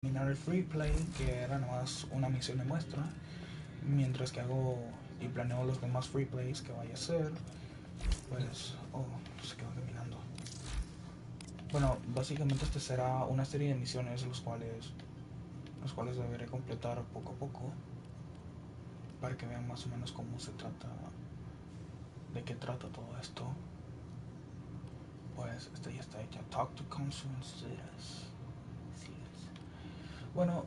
terminar el free play, que era nomás una misión de muestra, mientras que hago y planeo los demás free plays que vaya a hacer. Pues, se quedó caminando. Bueno, básicamente este será una serie de misiones los cuales deberé completar poco a poco para que vean más o menos cómo se trata, de qué trata todo esto. Pues esta ya está hecha. Talk to Consume Status. Bueno,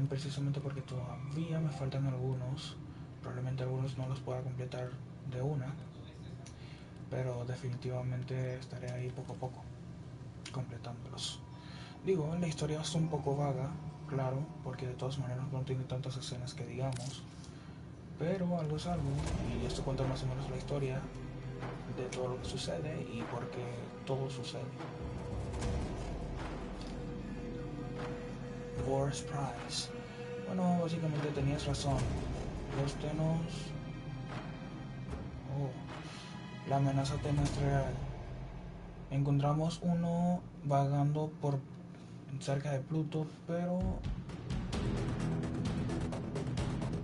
precisamente porque todavía me faltan algunos. Probablemente algunos no los pueda completar de una, pero definitivamente estaré ahí poco a poco completándolos. Digo, la historia es un poco vaga, claro, porque de todas maneras no tiene tantas escenas que digamos, pero algo es algo, y esto cuenta más o menos la historia de todo lo que sucede y por qué todo sucede. Force Price. Bueno, básicamente tenías razón. Los tenos. Oh, la amenaza tena es real. Encontramos uno vagando por cerca de Pluto, pero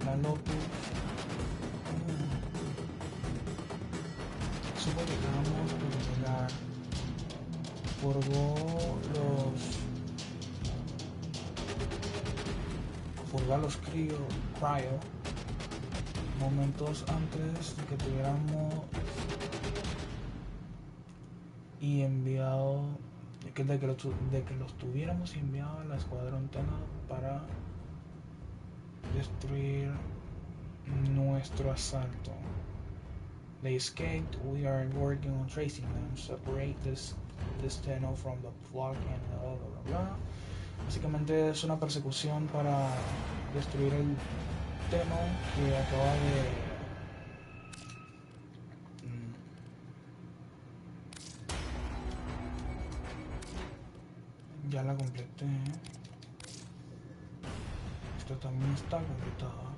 la Lotus supo que acabamos de llegar. Forgó los. Forgó a los cryo momentos antes de que tuviéramos y enviado de que los tuviéramos enviado a la escuadrón Tena para destruir nuestro asalto. They escaped. We are working on tracing them. Separate this Tenno from the flock and blah blah blah. Básicamente es una persecución para destruir el Tenno que acaba de ya la completé. Esta también está completada.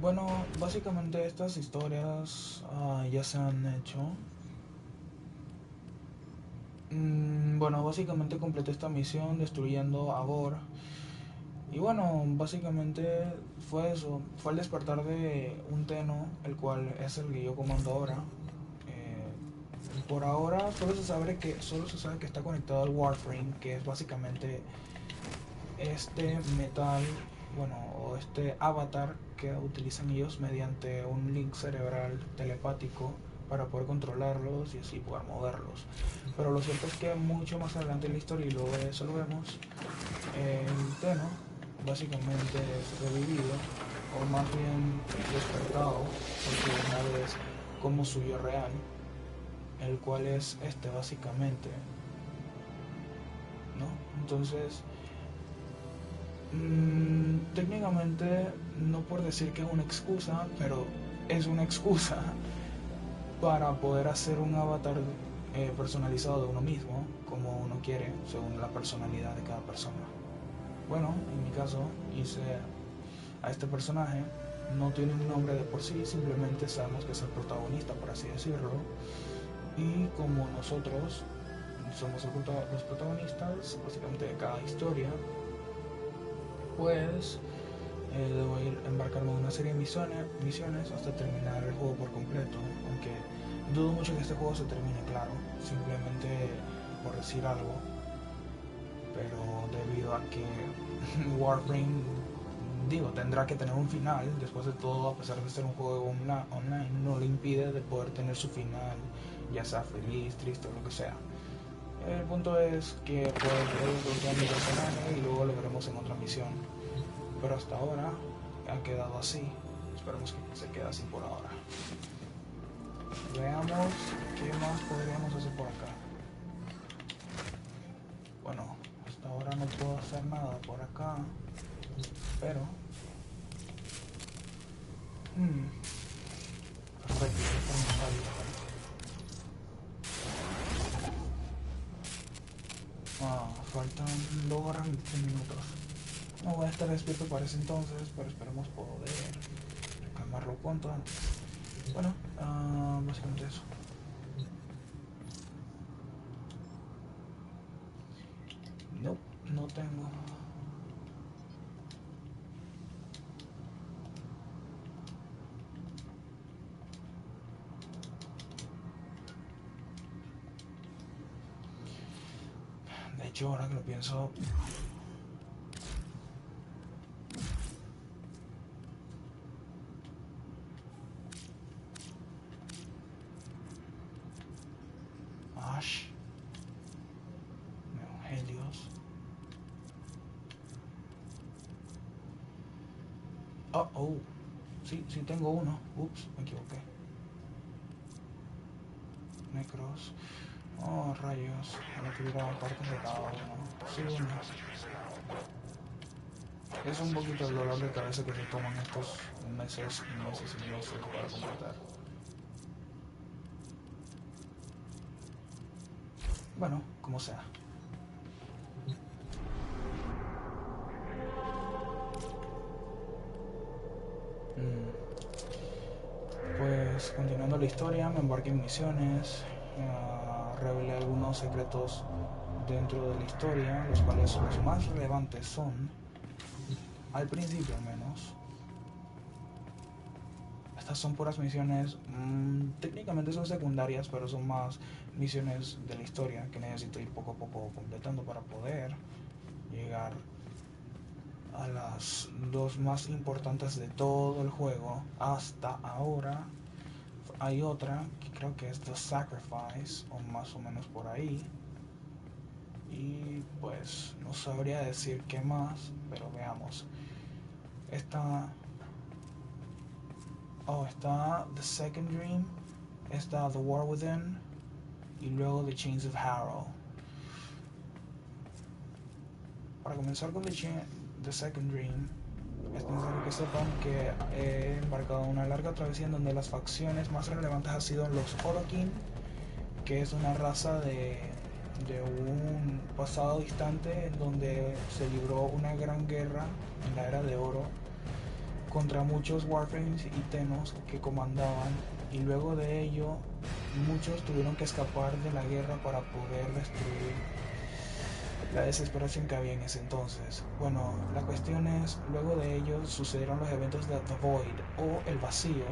Bueno, básicamente estas historias ya se han hecho. Bueno, básicamente completé esta misión destruyendo a Gore. Y bueno, básicamente fue eso. Fue el despertar de un Tenno, el cual es el que yo comando ahora. Por ahora solo se sabe que está conectado al Warframe, que es básicamente este metal, bueno, o este avatar que utilizan ellos mediante un link cerebral telepático para poder controlarlos y así poder moverlos. Pero lo cierto es que mucho más adelante en la historia, y luego de eso lo vemos, el Tenno básicamente es revivido, o más bien despertado, porque una vez como suyo real, el cual es este básicamente, ¿no? Entonces, técnicamente, no por decir que es una excusa, pero es una excusa para poder hacer un avatar personalizado de uno mismo, como uno quiere, según la personalidad de cada persona. Bueno, en mi caso hice a este personaje, no tiene un nombre de por sí, simplemente sabemos que es el protagonista, por así decirlo, y como nosotros somos los protagonistas básicamente de cada historia, pues debo embarcarme en una serie de misiones hasta terminar el juego por completo, aunque dudo mucho que este juego se termine, claro, simplemente por decir algo, pero debido a que Warframe, digo, tendrá que tener un final, después de todo, a pesar de ser un juego online, no le impide de poder tener su final, ya sea feliz, triste o lo que sea. El punto es que pues desbloquear mi personaje y luego lo veremos en otra misión. Pero hasta ahora ha quedado así. Esperemos que se quede así por ahora. Veamos qué más podríamos hacer por acá. Bueno, hasta ahora no puedo hacer nada por acá. Pero... perfecto, faltan 2 horas y 15 minutos. No voy a estar despierto para ese entonces, pero esperemos poder calmarlo cuanto antes. Bueno, básicamente eso. No, no tengo. hecho, ahora que lo pienso... Ash. Evangelios. Oh. Sí, tengo uno. Ups, me equivoqué. Necros. Oh, rayos. Ahora que hubiera partes de cada uno. Sí, uno. Es un poquito el dolor de cabeza que se toman estos meses y meses y meses para completar. Bueno, como sea. Pues continuando la historia, me embarqué en misiones, revelé algunos secretos dentro de la historia, los cuales los más relevantes son, al principio al menos, estas son puras misiones, técnicamente son secundarias, pero son más misiones de la historia que necesito ir poco a poco completando para poder llegar a las dos más importantes de todo el juego hasta ahora. Hay otra que creo que es The Sacrifice, o más o menos por ahí. Y pues no sabría decir qué más, pero veamos. Está The Second Dream, está The War Within y luego The Chains of Harrow. Para comenzar con The Second Dream, es necesario que sepan que he embarcado una larga travesía en donde las facciones más relevantes han sido los Orokin, que es una raza de un pasado distante en donde se libró una gran guerra en la Era de Oro contra muchos Warframes y Tenos que comandaban, y luego de ello muchos tuvieron que escapar de la guerra para poder destruir la desesperación que había en ese entonces. Bueno, la cuestión es, luego de ello sucedieron los eventos de The Void o el Vacío,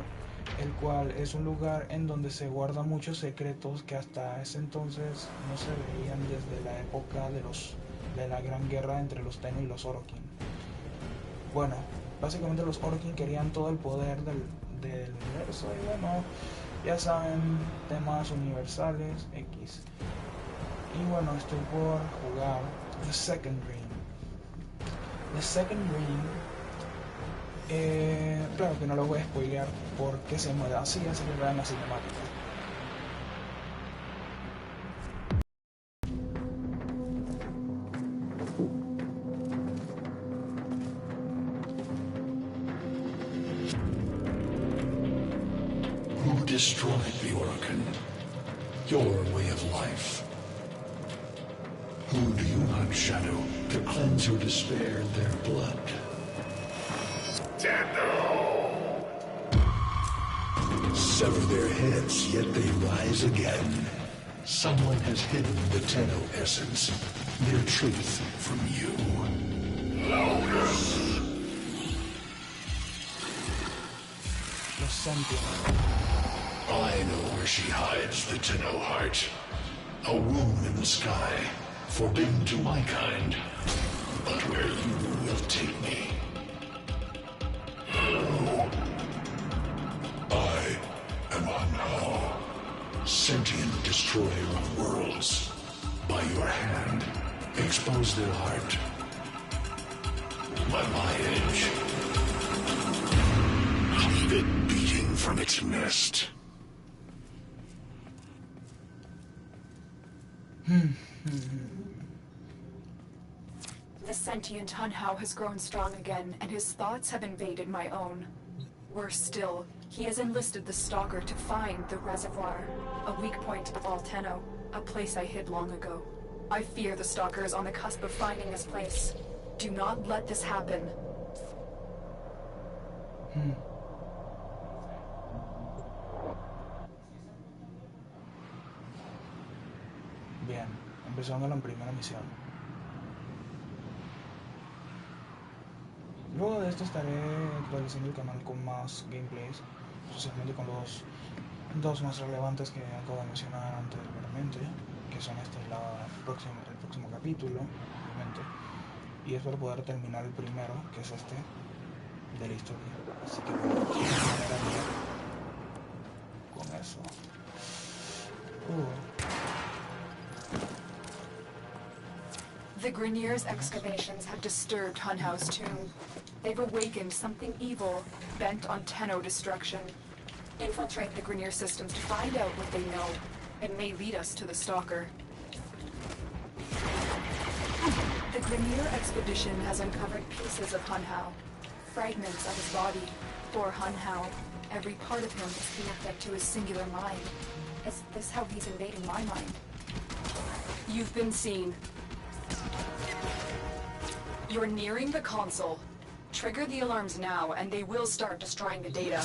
el cual es un lugar en donde se guardan muchos secretos que hasta ese entonces no se veían desde la época de la gran guerra entre los Tenno y los Orokin. Bueno, básicamente los Orokin querían todo el poder del universo y bueno, ya saben, temas universales, X. Y bueno, estoy por jugar The Second Dream. The Second Dream, claro que no lo voy a spoilear porque se mueve así que vean la cinemática. Who destroyed the Orokin? Your way of life. Who do you hunt, Shadow, to cleanse your despair in their blood? Tenno! Sever their heads, yet they rise again. Someone has hidden the Tenno essence, their truth from you. Louder! Los Sentients. I know where she hides the Tenno heart. A womb in the sky, forbidden to my kind, but where you will take me. I am Anhao, sentient destroyer of worlds. By your hand, expose their heart. By my edge, leave it beating from its nest. The sentient Hunhao has grown strong again, and his thoughts have invaded my own. Worse still, he has enlisted the Stalker to find the reservoir, a weak point of all Tenno, a place I hid long ago. I fear the Stalker is on the cusp of finding this place. Do not let this happen. Bien, empezando la primera misión. Luego de esto estaré actualizando el canal con más gameplays, especialmente con los dos más relevantes que acabo de mencionar anteriormente, que son el próximo capítulo, obviamente. Y espero poder terminar el primero, que es este, de la historia. Así que bueno, vamos a con eso. The Grineer's excavations have disturbed Hunhow's tomb. They've awakened something evil, bent on Tenno destruction. Infiltrate the Grineer systems to find out what they know. It may lead us to the Stalker. The Grineer expedition has uncovered pieces of Hunhow, fragments of his body. For Hunhow, every part of him is connected to his singular mind. Is this how he's invading my mind? You've been seen. You're nearing the console. Trigger the alarms now, and they will start destroying the data.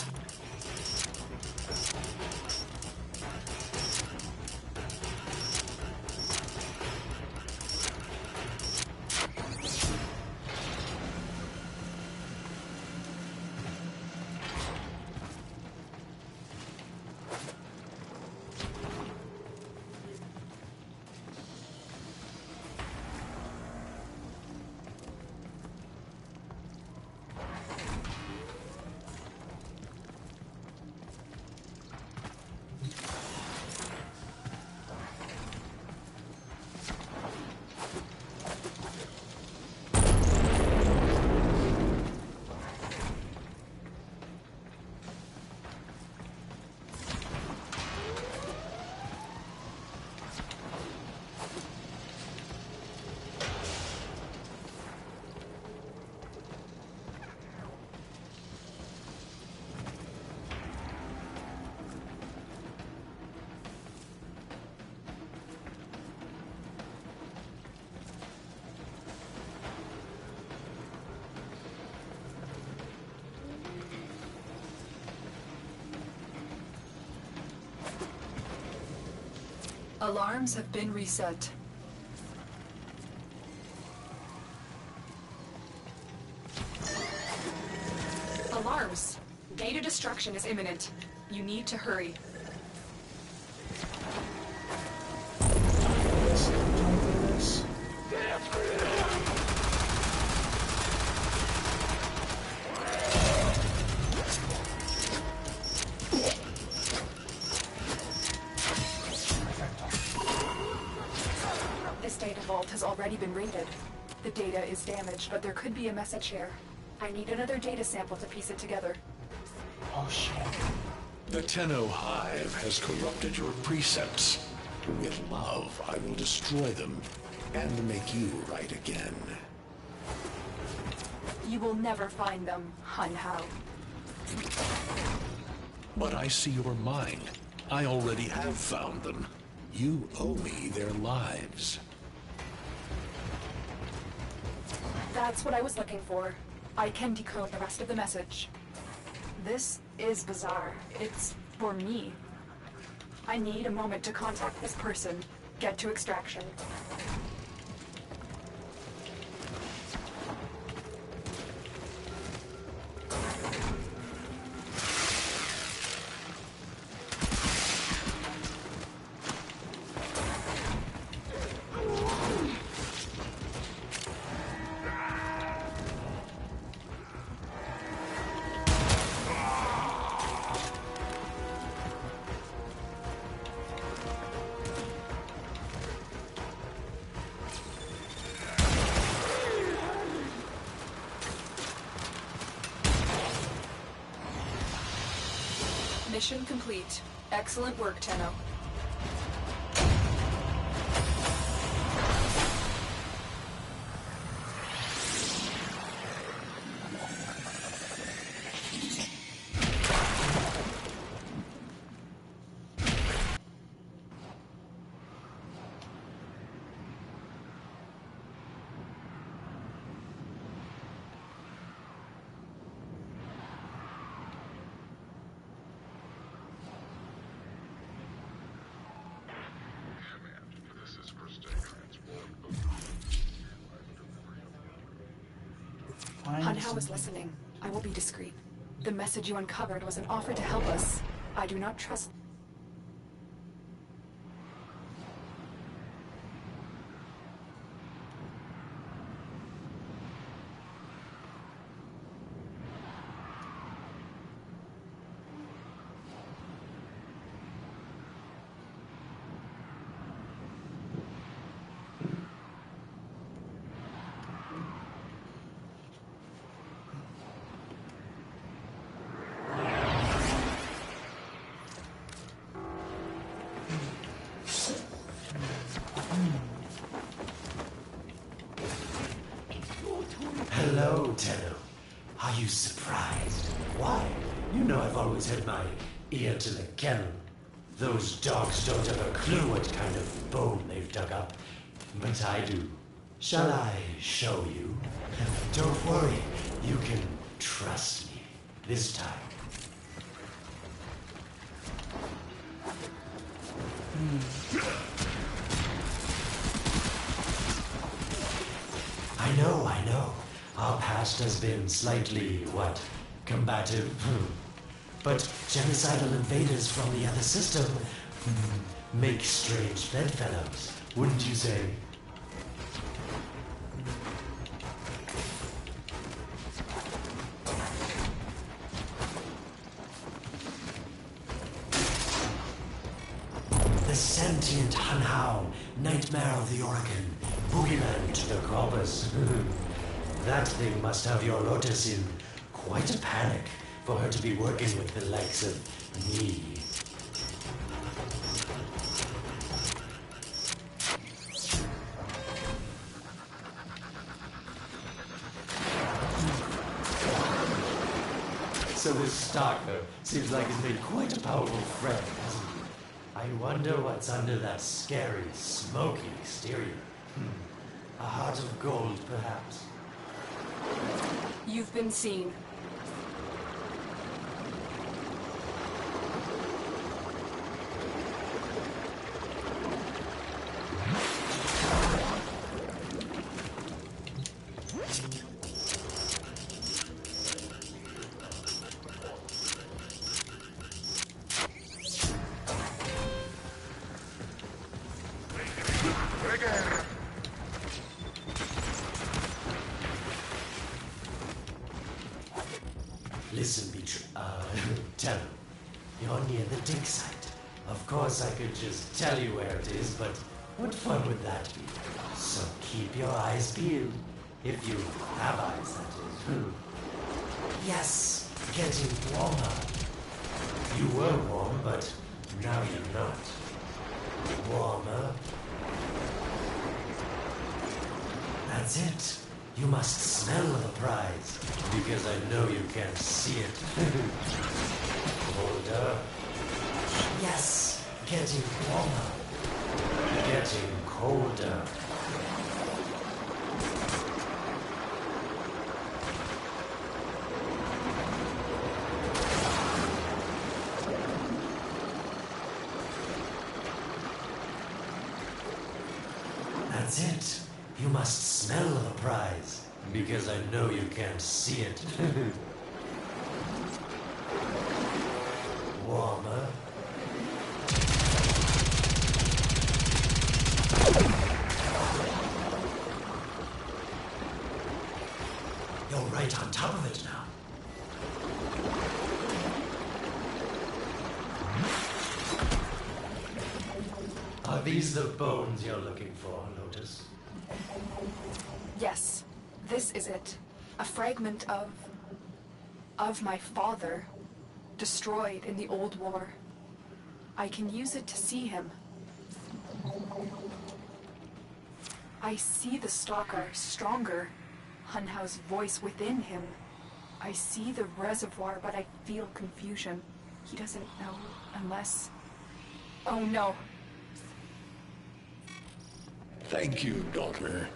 Alarms have been reset. Alarms! Data destruction is imminent. You need to hurry. This data vault has already been raided. The data is damaged, but there could be a message here. I need another data sample to piece it together. Oh shit. The Tenno Hive has corrupted your precepts. With love, I will destroy them and make you right again. You will never find them, Hunhow. But I see your mind. I already have found them. You owe me their lives. That's what I was looking for. I can decode the rest of the message. This is bizarre. It's for me. I need a moment to contact this person. Get to extraction. Mission complete. Excellent work, Tenno. Hunhow is listening. I will be discreet. The message you uncovered was an offer to help us. I do not trust... Hello, Tenno. Are you surprised? Why? You know I've always had my ear to the kennel. Those dogs don't have a clue what kind of bone they've dug up. But I do. Shall I show you? Don't worry. You can trust me. This time. I know. Our past has been slightly, combative. But genocidal invaders from the other system make strange bedfellows, wouldn't you say? The sentient Hanhao, nightmare of the Oregon, boogeyman to the Graubers. That thing must have your Lotus in quite a panic for her to be working with the likes of me. So this Stalker seems like he's made quite a powerful friend, hasn't he? I wonder what's under that scary, smoky exterior. A heart of gold, perhaps. You've been seen. Listen, Tenno, you're near the dig site. Of course I could just tell you where it is, but what fun would that be? So keep your eyes peeled. If you have eyes, that is. Yes, getting warmer. You were warm, but now you're not. Warmer. That's it. You must smell the prize, because I know you can't see it. Colder. Yes, getting warmer. Getting colder. That's it. You must smell the prize, because I know you can't see it. Warmer. You're right on top of it now. Are these the bones you're looking for, Lotus? Yes, this is it. A fragment of my father, destroyed in the old war. I can use it to see him. I see the stalker stronger, Hunhao's voice within him. I see the reservoir, but I feel confusion. He doesn't know unless... Oh no. Thank you, daughter.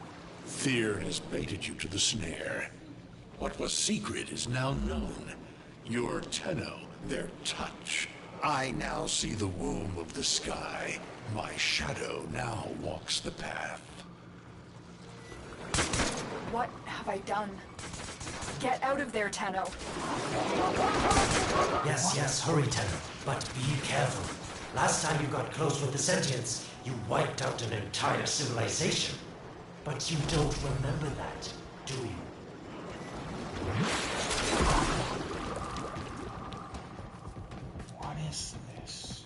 Fear has baited you to the snare. What was secret is now known. Your Tenno, their touch. I now see the womb of the sky. My shadow now walks the path. What have I done? Get out of there, Tenno. Yes, hurry, Tenno. But be careful. Last time you got close with the sentients, you wiped out an entire civilization. But you don't remember that, do you? What is this?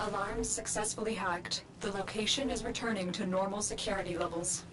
Alarms successfully hacked. The location is returning to normal security levels.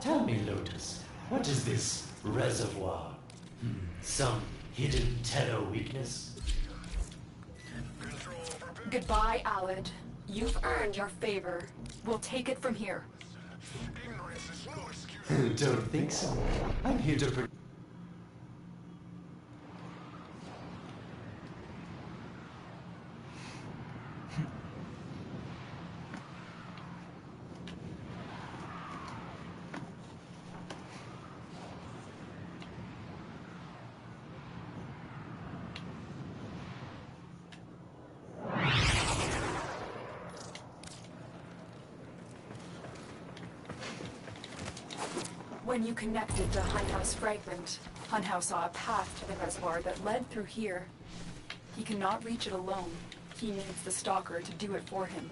Tell me, Lotus, what is this reservoir? Some hidden Tenno weakness? Goodbye, Alad. You've earned your favor. We'll take it from here. Don't think so. I'm here to When you connected to Hunhouse Fragment, Hunhouse saw a path to the reservoir that led through here. He cannot reach it alone. He needs the Stalker to do it for him.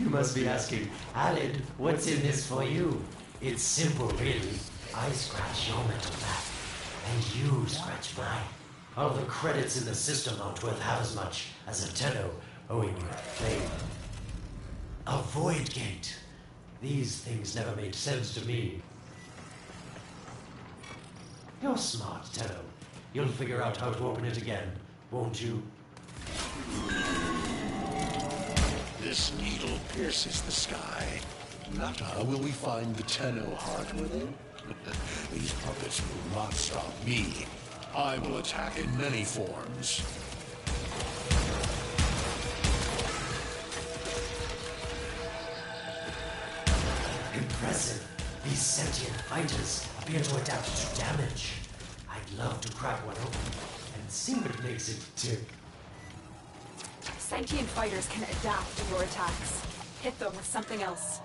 You must be asking, Alad, what's in this for you? It's simple, really. I scratch your mental back, and you scratch mine. All the credits in the system aren't worth half as much as a Tenno owing you a favor. A void gate. These things never made sense to me. You're smart, Tenno. You'll figure out how to open it again, won't you? This needle pierces the sky. Nata, will we find the Tenno heart within? These puppets will not stop me. I will attack in many forms. Impressive. These sentient fighters appear to adapt to damage. I'd love to crack one open and see what makes it tick. Sentient fighters can adapt to your attacks. Hit them with something else.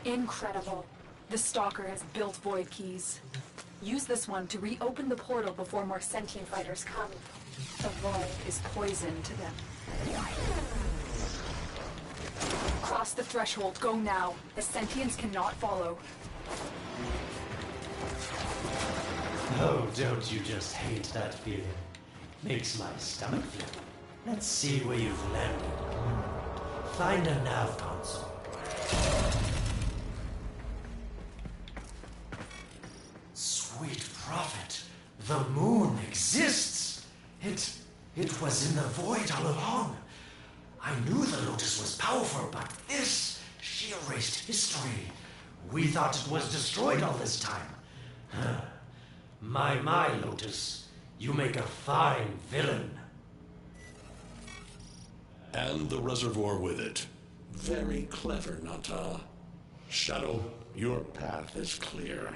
Incredible. The Stalker has built void keys. Use this one to reopen the portal before more sentient fighters come. The void is poison to them. Cross the threshold. Go now. The sentients cannot follow. Oh, don't you just hate that feeling? Makes my stomach flip. Let's see where you've landed. Find a nav console. Sweet prophet, the moon exists! It was in the void all along. I knew the Lotus was powerful, but this, she erased history. We thought it was destroyed all this time. My, Lotus, you make a fine villain. And the reservoir with it. Very clever, Nata. Shadow, your path is clear.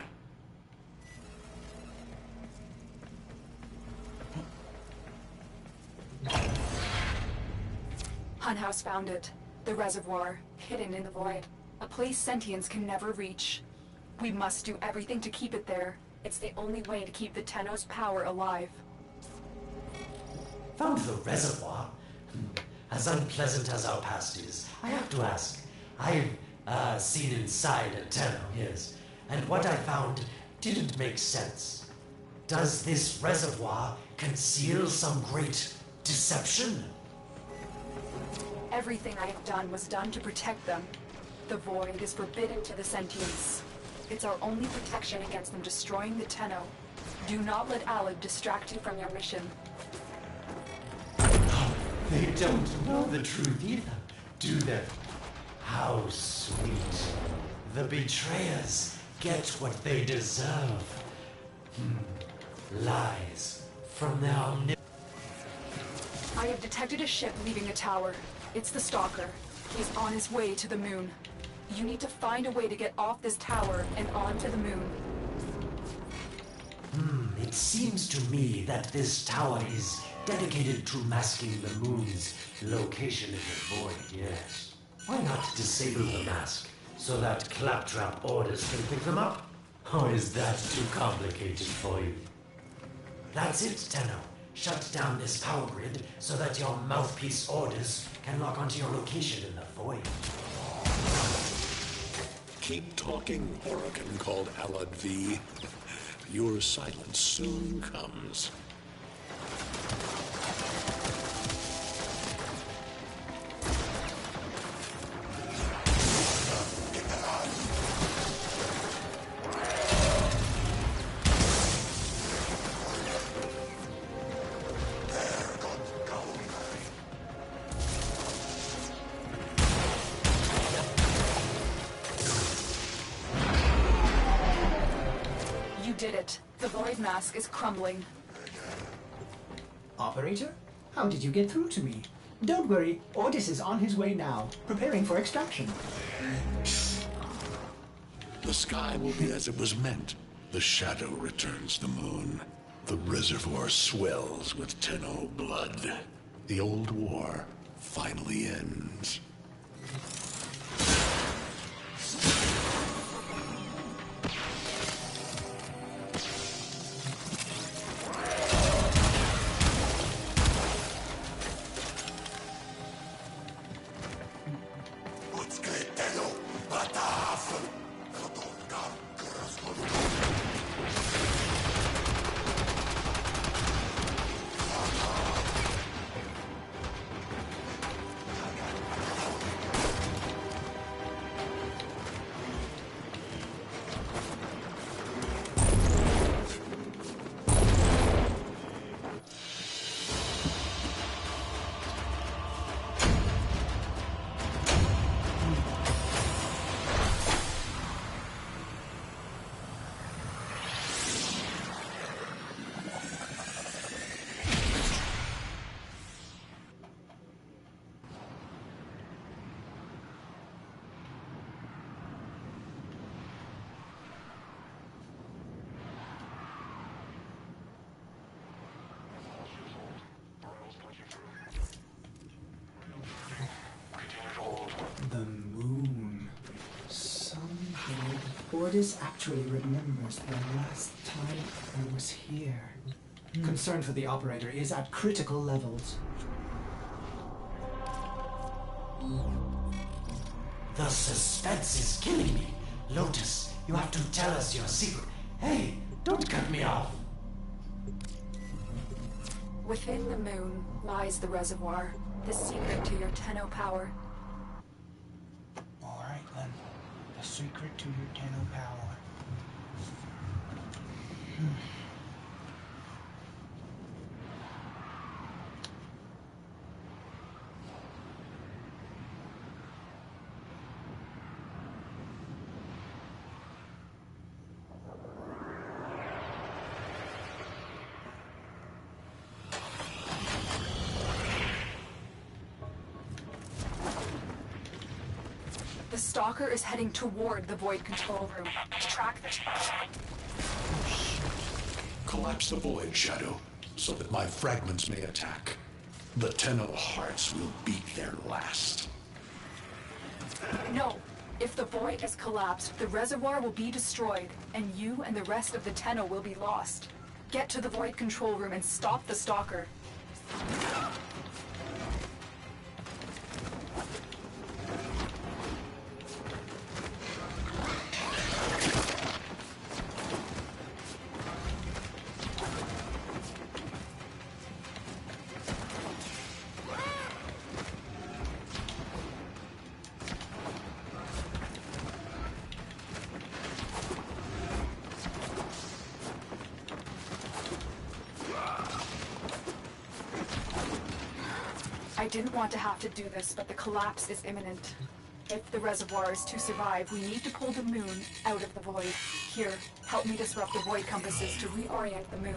Hunhouse found it. The reservoir, hidden in the void. A place sentients can never reach. We must do everything to keep it there. It's the only way to keep the Tenno's power alive. Found the reservoir? As unpleasant as our past is, I have to ask. I've seen inside a Tenno, yes, and what I found didn't make sense. Does this reservoir conceal some great deception? Everything I have done was done to protect them. The void is forbidden to the sentients. It's our only protection against them destroying the Tenno. Do not let Alad distract you from your mission. They don't know the truth either, do they? How sweet. The betrayers get what they deserve. Lies from their I have detected a ship leaving a tower. It's the Stalker. He's on his way to the moon. You need to find a way to get off this tower and onto the moon. It seems to me that this tower is dedicated to masking the moon's location in the void, yes. Why not disable the mask so that claptrap orders can pick them up? Or is that too complicated for you? That's it, Tenno. Shut down this power grid so that your mouthpiece orders can lock onto your location in the void. Keep talking, Huracan called Alad V. Your silence soon comes. You did it. The void mask is crumbling. Operator? How did you get through to me? Don't worry, Ordis is on his way now, preparing for extraction. The sky will be as it was meant. The shadow returns the moon. The reservoir swells with Tenno blood. The old war finally ends. Ordis actually remembers the last time I was here. Concern for the operator is at critical levels. The suspense is killing me. Lotus, you have to tell us your secret. Hey, don't cut me off. Within the moon lies the reservoir, the secret to your Tenno power. Alright then. The secret to your Tenno power. The Stalker is heading toward the Void control room. Track this. Collapse the void, Shadow, so that my fragments may attack. The Tenno hearts will beat their last. No. If the Void is collapsed, the reservoir will be destroyed, and you and the rest of the Tenno will be lost. Get to the Void control room and stop the Stalker. I didn't want to have to do this, but the collapse is imminent. If the reservoir is to survive, we need to pull the moon out of the void. Here, help me disrupt the void compasses to reorient the moon.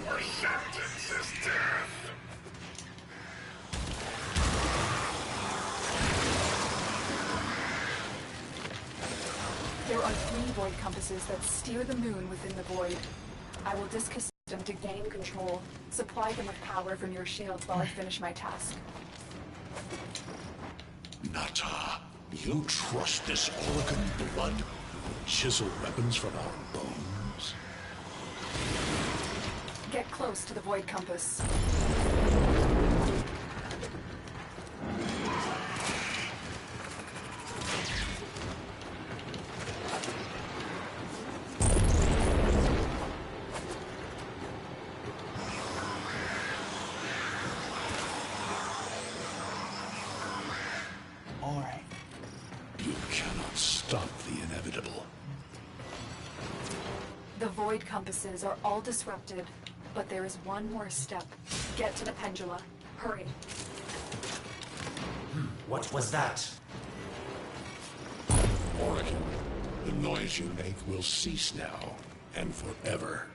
Your sentence is death. There are 3 void compasses that steer the moon within the void. I will disconnect them to gain control. Supply them with power from your shields while I finish my task. Nata, you trust this Organ blood? Chisel weapons from our bones? Get close to the void compass. Alright. You cannot stop the inevitable. The void compasses are all disrupted, but there is one more step. Get to the pendula. Hurry. What was that? Organ, the noise you make will cease now, and forever.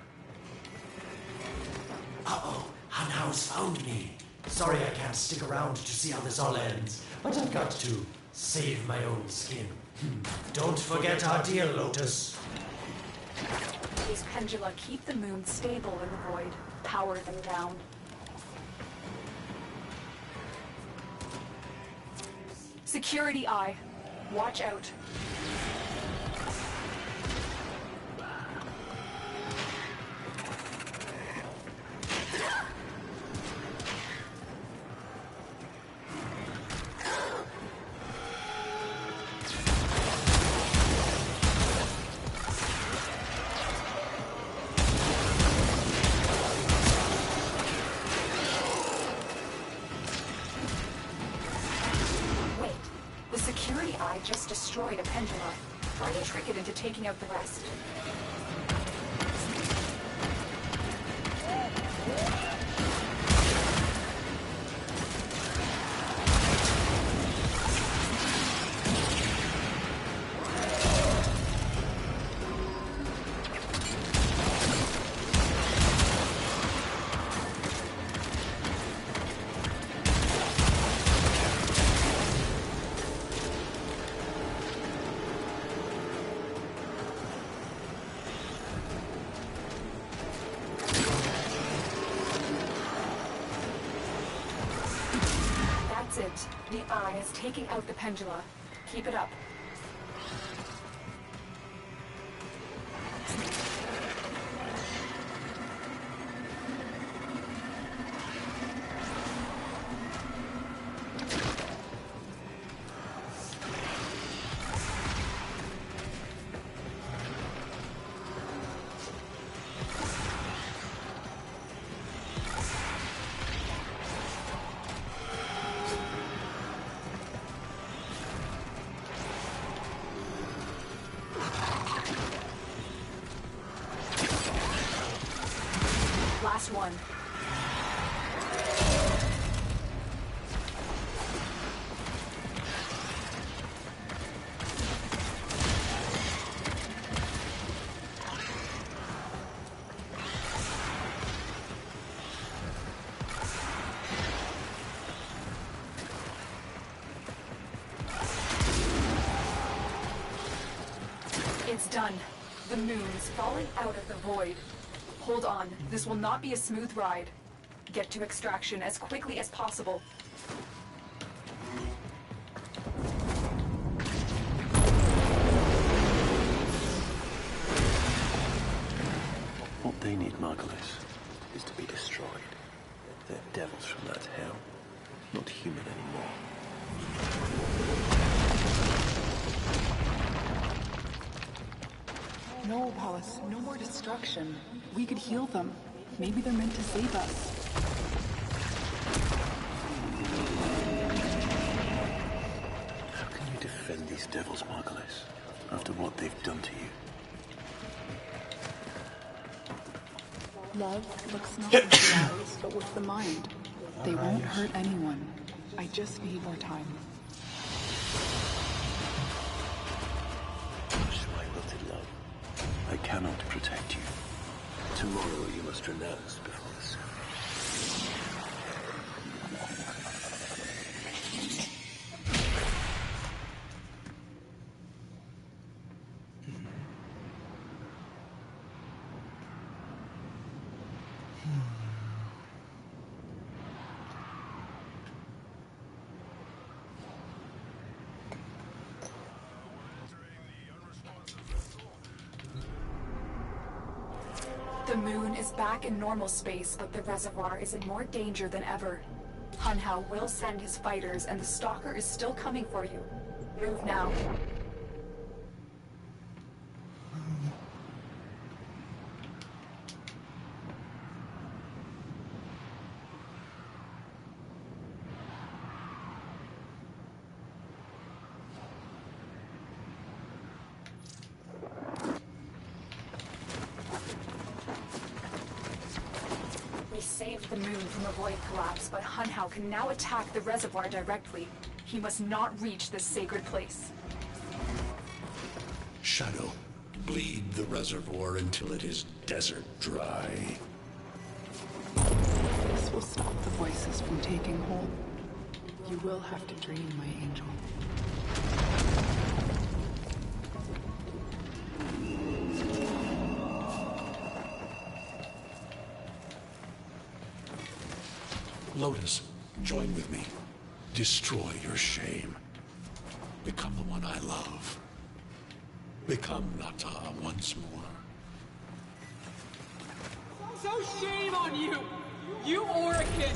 Uh-oh, Hanau's found me. Sorry I can't stick around to see how this all ends, but I've got to save my own skin. Don't forget our dear Lotus. These pendula keep the moon stable in the void. Power them down. Security eye. Watch out. Wait, the security eye just destroyed a pendula. Try to trick it into taking out the rest. That's it. The eye is taking out the pendula. Keep it up. last one. It's done. The moon is falling out of the void. Hold on, this will not be a smooth ride. Get to extraction as quickly as possible. What they need, Margulis, is to be destroyed. They're devils from that hell, not human anymore. No, boss. No more destruction. We could heal them. Maybe they're meant to save us. How can you defend these devils, Margulis, after what they've done to you? Love looks not with the eyes, but with the mind. They won't hurt anyone. I just need more time. I cannot protect you. Tomorrow you must renounce before the sun. The moon is back in normal space, but the reservoir is in more danger than ever. Hunhao will send his fighters, and the Stalker is still coming for you. Move now. We saved the moon from a void collapse, but Hunhao can now attack the reservoir directly. He must not reach this sacred place. Shadow, bleed the reservoir until it is desert dry. This will stop the voices from taking hold. You will have to dream, my angel. Lotus, join with me. Destroy your shame. Become the one I love. Become Nata once more. So shame on you! You Orican!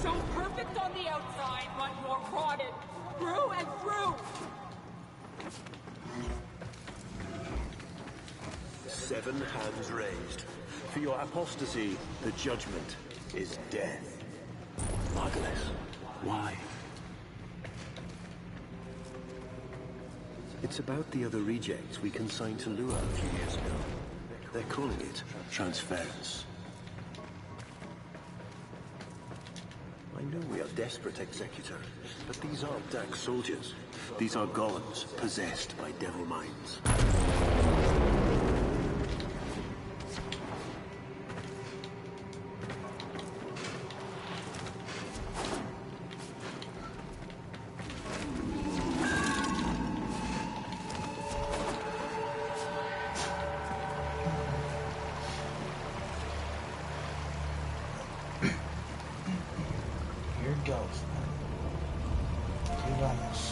So perfect on the outside, but you're rotted through and through! 7 hands raised. For your apostasy, the judgment is death. Margulis, why? It's about the other rejects we consigned to Lua a few years ago. They're calling it transference. I know we are desperate, Executor, but these aren't Dak soldiers. These are gods possessed by devil minds. Here it goes. Aquí vamos.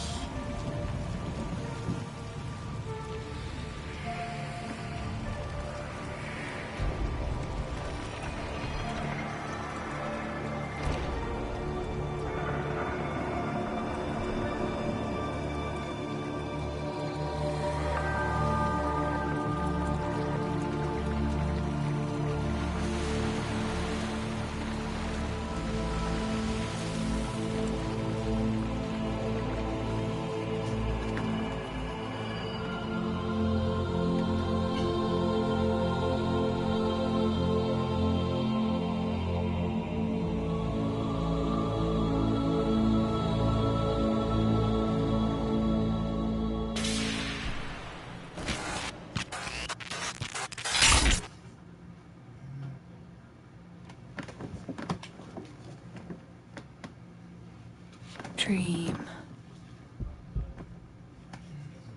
dream.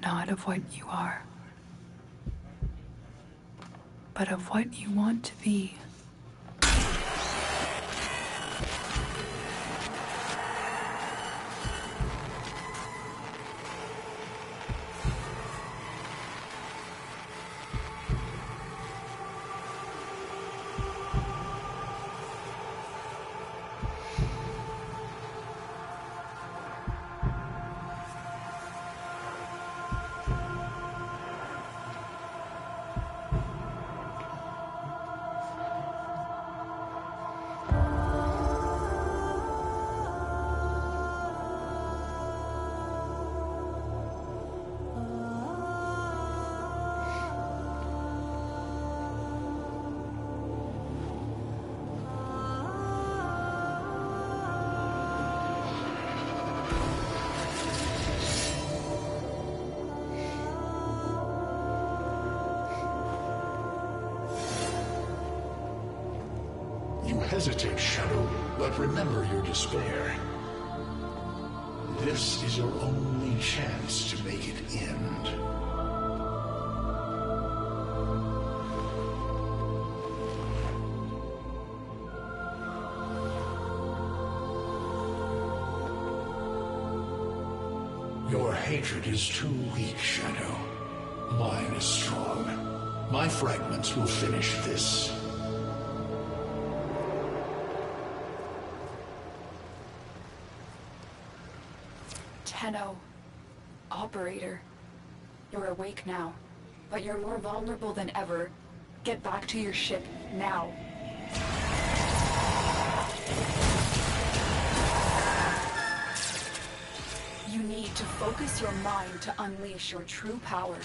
Not of what you are, but of what you want to be. You hesitate, Shadow, but remember your despair. This is your only chance to make it end. Your hatred is too weak, Shadow. Mine is strong. My fragments will finish this. Tenno. Operator. You're awake now, but you're more vulnerable than ever. Get back to your ship, now. You need to focus your mind to unleash your true power.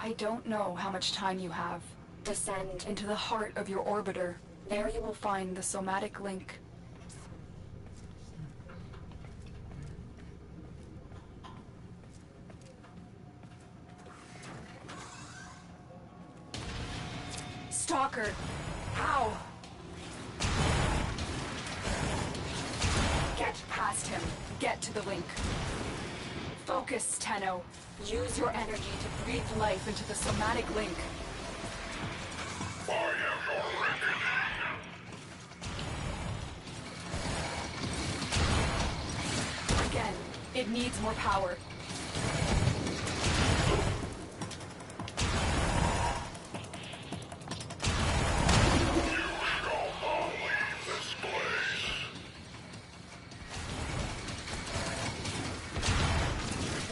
I don't know how much time you have. Descend into the heart of your orbiter. There you will find the somatic link. Stalker! Ow! Get past him. Get to the link. Focus, Tenno. Use your energy to breathe life into the somatic link. I am your reckoning. Again, it needs more power.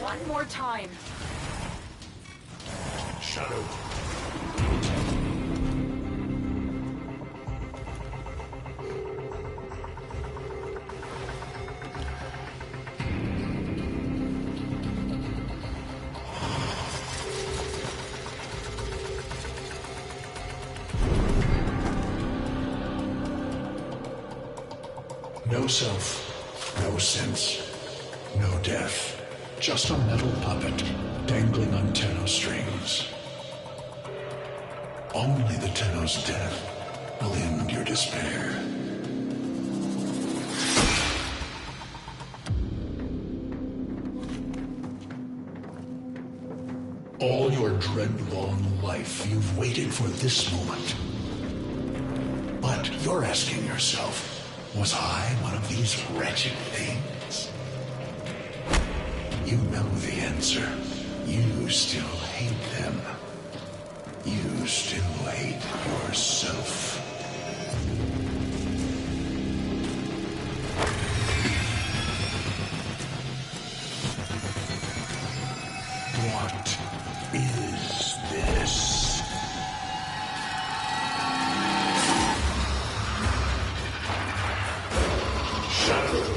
One more time. Shadow. No self, no sense, no death. Just a metal puppet, dangling on Tenno strings. Only the Tenno's death will end your despair. All your dread-long life, you've waited for this moment. But you're asking yourself, was I one of these wretched things? You know the answer. You still hate them. You still hate yourself. What is this? Shadow.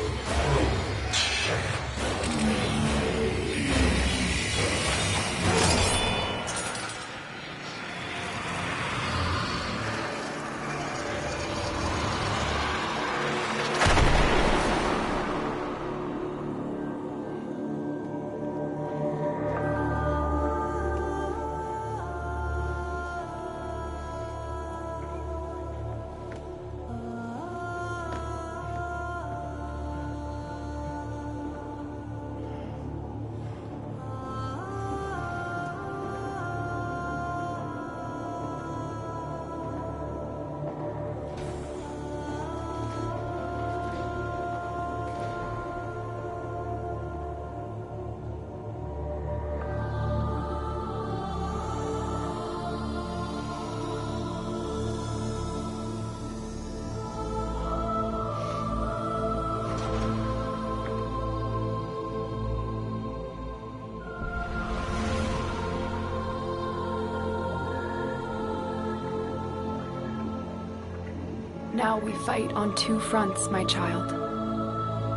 Now we fight on two fronts, my child.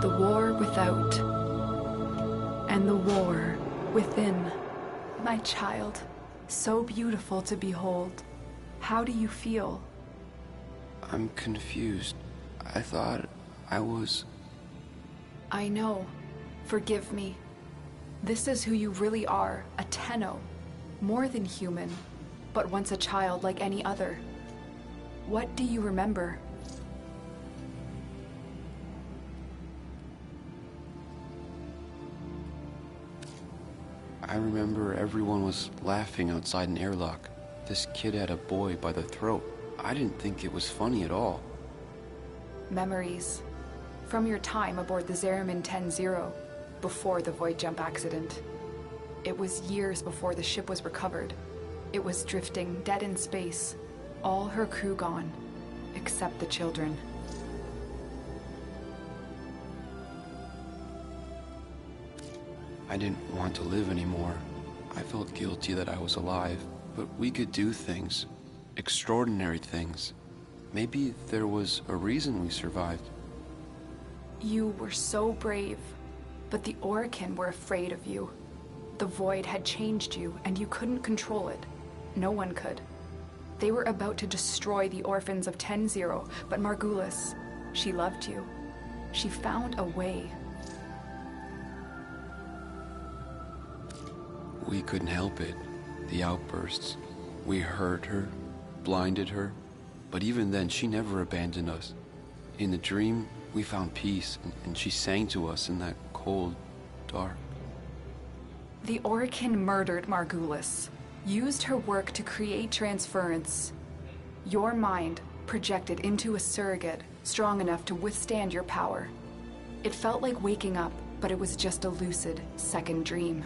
The war without, and the war within. My child, so beautiful to behold. How do you feel? I'm confused. I thought I was... I know. Forgive me. This is who you really are, a Tenno. More than human, but once a child like any other. What do you remember? I remember everyone was laughing outside an airlock. This kid had a boy by the throat. I didn't think it was funny at all. Memories. From your time aboard the Zeramin 10-0, before the void jump accident. It was years before the ship was recovered. It was drifting dead in space. All her crew gone, except the children. I didn't want to live anymore. I felt guilty that I was alive, but we could do things. Extraordinary things. Maybe there was a reason we survived. You were so brave, but the Orokin were afraid of you. The void had changed you, and you couldn't control it. No one could. They were about to destroy the orphans of 10-0, but Margulis, she loved you. She found a way. We couldn't help it. The outbursts. We hurt her, blinded her, but even then she never abandoned us. In the dream, we found peace, and she sang to us in that cold, dark. The Orokin murdered Margulis, used her work to create transference. Your mind projected into a surrogate strong enough to withstand your power. It felt like waking up, but it was just a lucid second dream.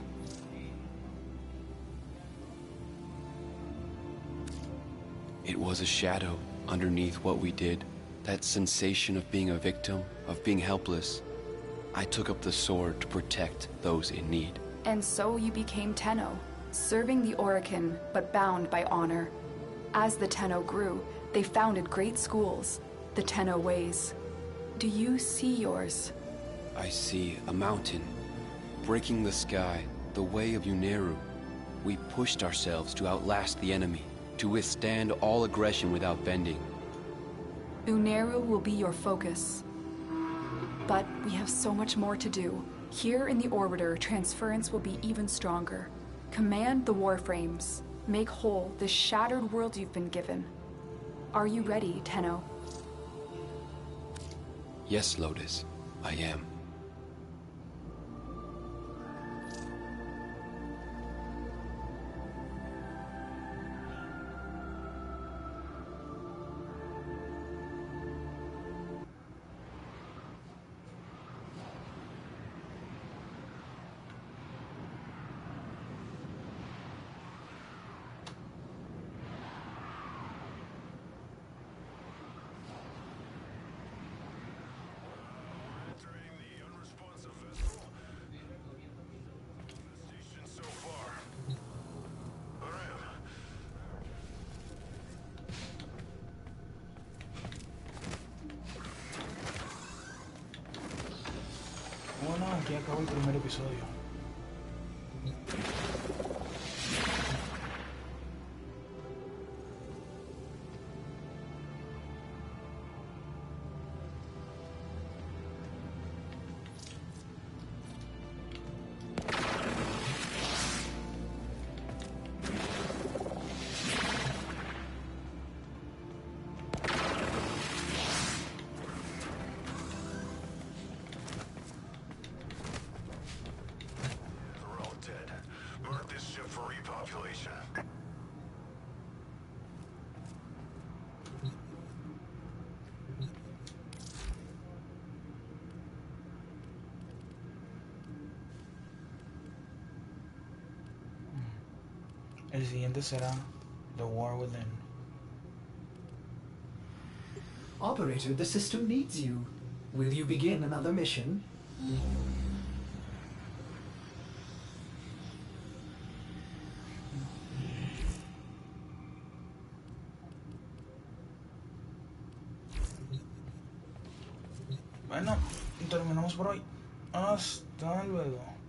It was a shadow underneath what we did. That sensation of being a victim, of being helpless. I took up the sword to protect those in need. And so you became Tenno, serving the Orokin, but bound by honor. As the Tenno grew, they founded great schools, the Tenno ways. Do you see yours? I see a mountain, breaking the sky, the way of Uneru. We pushed ourselves to outlast the enemy, to withstand all aggression without bending. Uneru will be your focus. But we have so much more to do. Here in the Orbiter, transference will be even stronger. Command the Warframes. Make whole this shattered world you've been given. Are you ready, Tenno? Yes, Lotus, I am. Bueno, aquí acabó el primer episodio. El siguiente será The War Within. Operator, the system needs you. Will you begin another mission? Bueno, terminamos por hoy. Hasta luego.